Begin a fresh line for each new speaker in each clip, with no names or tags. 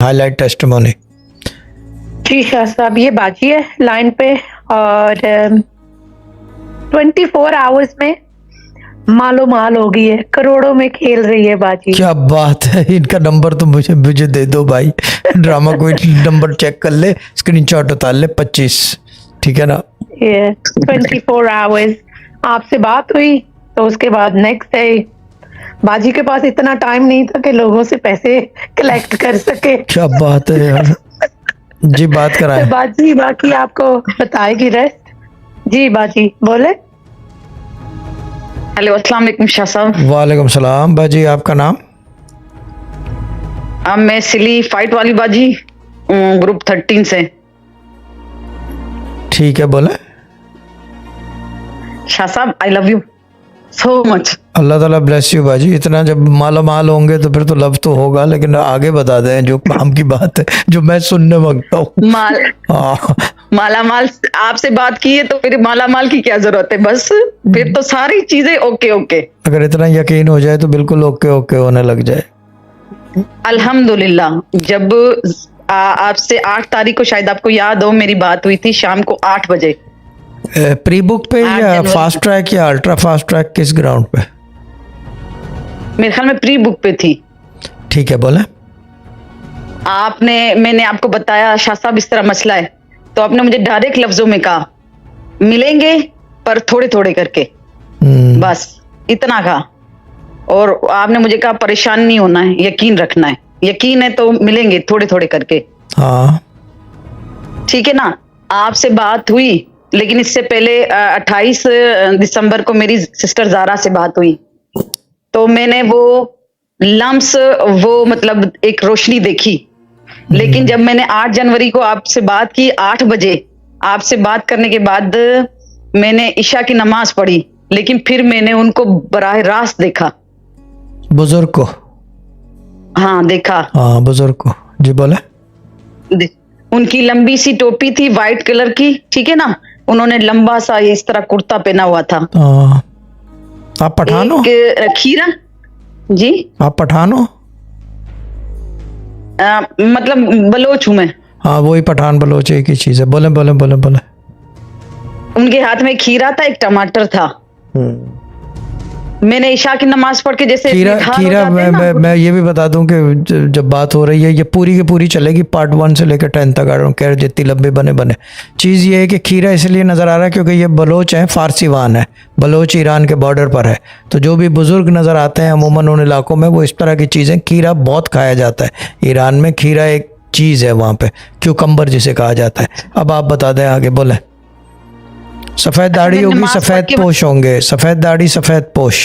Highlight testimony.
जी शाह साहब, ये बाजी है लाइन पे और 24 आवर्स में मालो माल हो गई है, करोड़ों में खेल रही है बाजी।
क्या बात है, इनका नंबर तो मुझे दे दो भाई। ड्रामा क्वीन नंबर चेक कर ले, स्क्रीनशॉट उतार ले। 25, ठीक है ना?
ये 24 आवर्स आपसे बात हुई तो उसके बाद नेक्स्ट डे बाजी के पास इतना टाइम नहीं था कि लोगों से पैसे कलेक्ट कर सके।
क्या बात है यार। जी बात कराएं।
तो बाजी बाकी आपको बताएगी रेस्ट। जी बाजी बोले।
हेलो, अस्सलाम वालेकुम शाह साहब।
वालेकुम सलाम। बाजी आपका नाम?
मैं सिली फाइट वाली बाजी, ग्रुप 13 से।
ठीक है, बोले।
शाह साहब, I love you so much.
Allah ताला ब्लेस यू बाजी। इतना जब माला माल होंगे तो फिर तो लव तो होगा, लेकिन आगे बता दें जो काम की बात है, जो मैं सुनने मांगता हूँ।
माला माल आपसे बात की है तो फिर माला माल की क्या जरूरत है, बस फिर तो सारी चीजें ओके ओके।
अगर इतना यकीन हो जाए तो बिल्कुल ओके ओके होने लग जाए।
अल्हम्दुलिल्लाह। जब आपसे 8 तारीख को, शायद आपको याद हो, मेरी बात हुई थी शाम को 8 बजे।
प्री बुक पे या फास्ट ट्रैक या अल्ट्रा फास्ट ट्रैक, किस ग्राउंड पे?
मेरे ख्याल में प्री बुक पे थी।
ठीक है, बोले।
मैंने आपको बताया शाह साहब इस तरह मसला है, तो आपने मुझे डायरेक्ट लफ्जों में कहा मिलेंगे पर थोड़े थोड़े करके, बस इतना कहा। और आपने मुझे कहा परेशान नहीं होना है, यकीन रखना है, यकीन है तो मिलेंगे थोड़े थोड़े करके।
हाँ
ठीक है ना? आपसे बात हुई, लेकिन इससे पहले 28 दिसंबर को मेरी सिस्टर जारा से बात हुई, तो मैंने वो लम्स, वो मतलब एक रोशनी देखी। लेकिन जब मैंने 8 जनवरी को आपसे बात की 8 बजे, आपसे बात करने के बाद मैंने ईशा की नमाज पढ़ी, लेकिन फिर मैंने उनको बराह रास्त देखा।
बुजुर्ग को?
हाँ देखा।
हाँ बुजुर्ग को। जी बोले।
उनकी लंबी सी टोपी थी वाइट कलर की, ठीक है ना? उन्होंने लंबा सा इस तरह कुर्ता पहना हुआ था।
आप पठान हो?
खीरा। जी
आप पठान हो?
मतलब बलोच हूं मैं।
हाँ वही पठान बलोच एक ही चीज है। बोले बोले बोले बोले।
उनके हाथ में खीरा था, एक टमाटर था। मैंने ईशा की नमाज पढ़ के जैसे
खीरा मैं ये भी बता दूं कि जब बात हो रही है ये पूरी की पूरी चलेगी, पार्ट 1 से लेकर 10 तक। कह जितनी लंबे बने चीज़ ये है कि खीरा इसलिए नज़र आ रहा है क्योंकि ये बलोच है, फारसी वान है, बलोच ईरान के बॉर्डर पर है। तो जो भी बुजुर्ग नज़र आते हैं अमूमन उन इलाकों में, वो इस तरह की चीज़ें, खीरा बहुत खाया जाता है ईरान में। खीरा एक चीज़ है वहाँ पे, क्यूकम्बर जिसे कहा जाता है। अब आप बता दें आगे, बोले। सफ़ेद दाढ़ी होगी, सफ़ेद पोश होंगे, सफ़ेद दाढ़ी सफ़ेद पोश।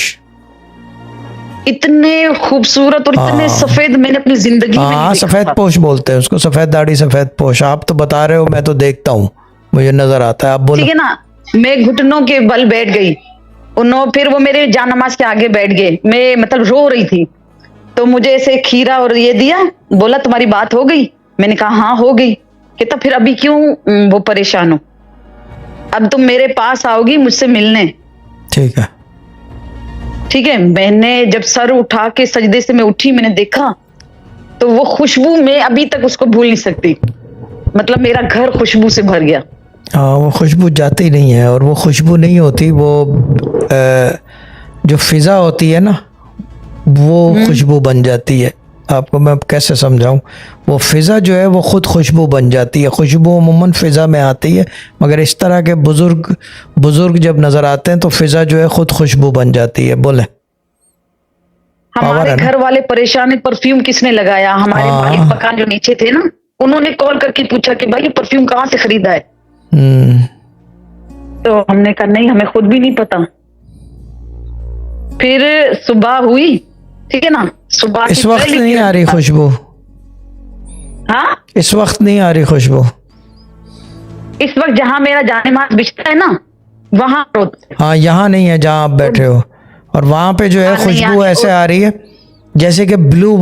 इतने खूबसूरत और इतने सफेद मैंने अपनी जिंदगी में नहीं देखा।
सफ़ेद पोश बोलते हैं उसको, सफ़ेद दाढ़ी सफ़ेद पोश। आप तो बता रहे हो, मैं तो देखता हूँ, मुझे नजर आता है। आप बोलो।
ठीक है ना? मैं घुटनों के बल बैठ गई, फिर वो मेरे जान नमाज के आगे बैठ गए। मैं मतलब रो रही थी, तो मुझे ऐसे खीरा और ये दिया, बोला तुम्हारी बात हो गई? मैंने कहा हाँ हो गई। कहता फिर अभी क्यों वो परेशान हो, अब तुम मेरे पास आओगी मुझसे मिलने।
ठीक है
ठीक है। मैंने जब सर उठा के सजदे से मैं उठी, मैंने देखा तो वो खुशबू, मैं अभी तक उसको भूल नहीं सकती। मतलब मेरा घर खुशबू से भर गया।
हाँ वो खुशबू जाती नहीं है, और वो खुशबू नहीं होती, वो जो फिज़ा होती है ना, वो खुशबू बन जाती है। आपको मैं कैसे समझाऊं? वो फिज़ा जो है वो खुद खुशबू बन जाती है। खुशबू अमूमन फ़िज़ा में आती है, मगर इस तरह के बुजुर्ग जब नज़र आते हैं तो फ़िज़ा जो है खुद खुशबू बन जाती है। बोले।
हमारे घर वाले परेशान है, परफ्यूम किसने लगाया? हमारे मालिक मकान जो नीचे थे ना, उन्होंने कॉल करके पूछा कि भाई ये परफ्यूम कहाँ से खरीदा है? तो हमने कहा नहीं, हमें खुद भी नहीं पता। फिर सुबह हुई, ठीक है ना? सुबह
इस वक्त नहीं आ रही खुशबू?
हाँ
इस वक्त नहीं आ रही खुशबू?
इस वक्त जहां मेरा जानेमाज बिछता है ना, वहां।
हाँ यहाँ नहीं है जहाँ आप बैठे हो, और वहाँ पे जो है खुशबू ऐसे आ रही है जैसे कि ब्लू